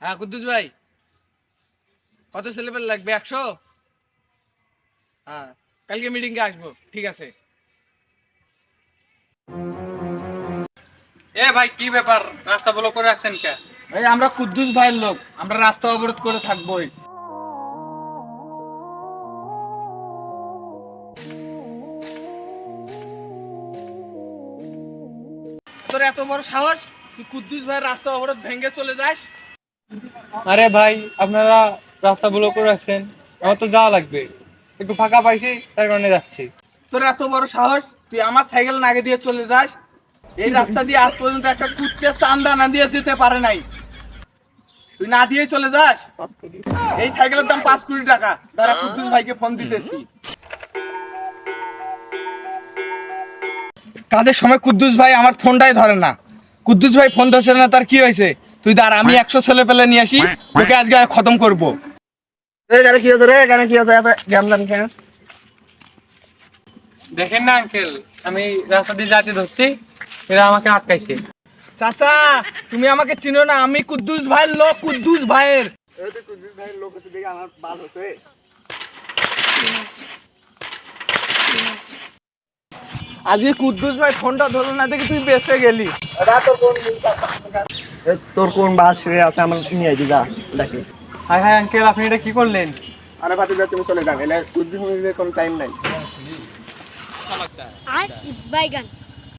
হ্যাঁ কুদ্দুস ভাই, কত ছেলেপেলে লাগবে? 100? হ্যাঁ, কালকে মিটিংয়ে আসবো, ঠিক আছে। এ ভাই, কি ব্যাপার? রাস্তা ব্লক করে রাখছেন কে? ভাই আমরা কুদ্দুস ভাইয়ের লোক, আমরা রাস্তা অবরোধ করে থাকবোই। তোর এত বড় সাহস, তুই কুদ্দুস ভাইয়ের রাস্তা অবরোধ ভেঙে চলে যাস? আরে ভাই, আপনারা রাস্তা ব্লক করে রাখছেন, আমার তো যাওয়া লাগবে। একটু ফাঁকা পাইছি, তার কারণে যাচ্ছি। তোর এত বড় সাহস, তুই আমার সাইকেল নাগে দিয়ে চলে যাস? এই রাস্তা দিয়ে আজ পর্যন্ত একটা কুত্তে চান্দা না দিয়ে যেতে পারে নাই, তুই না দিয়ে চলে যাস? এই সাইকেলের দাম 5 কোটি টাকা। দাঁড়া, কুদ্দুস ভাইকে ফোন দিতেছি। কাজের সময় কুদ্দুস ভাই আমার ফোনটাই ধরে না। কুদ্দুস ভাই ফোন ধরছে না, তার কি হয়েছে? তুই দাঁড়া, আমি 100 ছেলে পেলে নিয়ে আসি, তোকে আজকে খতম করবো। কি হচ্ছে রে? এখানে কি হচ্ছে? জানলাম কেন? দেখেন না আঙ্কেল, আমি রাস্তা দিয়ে যাতে ধরছি, এরা আমাকে আটকাইছে। চাচা, তুমি আমাকে চিনো না? আমি কুদ্দুস ভাইয়ের লোক, কুদ্দুস ভাইয়ের। কুদ্দুস ভাইয়ের লোক হচ্ছে দেখে আমার বাল হচ্ছে। আজকে কুদ্দুস ভাই ফোনটা ধরলো না দেখে তুই বেঁচে গেলি। তোর কোন বাস রে আছে আমার নিয়ে আইবি যা দেখে। হাই হাই আঙ্কেল, আপনি এটা কি করলেন? আরে ভাতি যা, তুমি চলে যাবে, কুদ্দুস ভাইয়ের কোনো টাইম নাই। আর বাইগান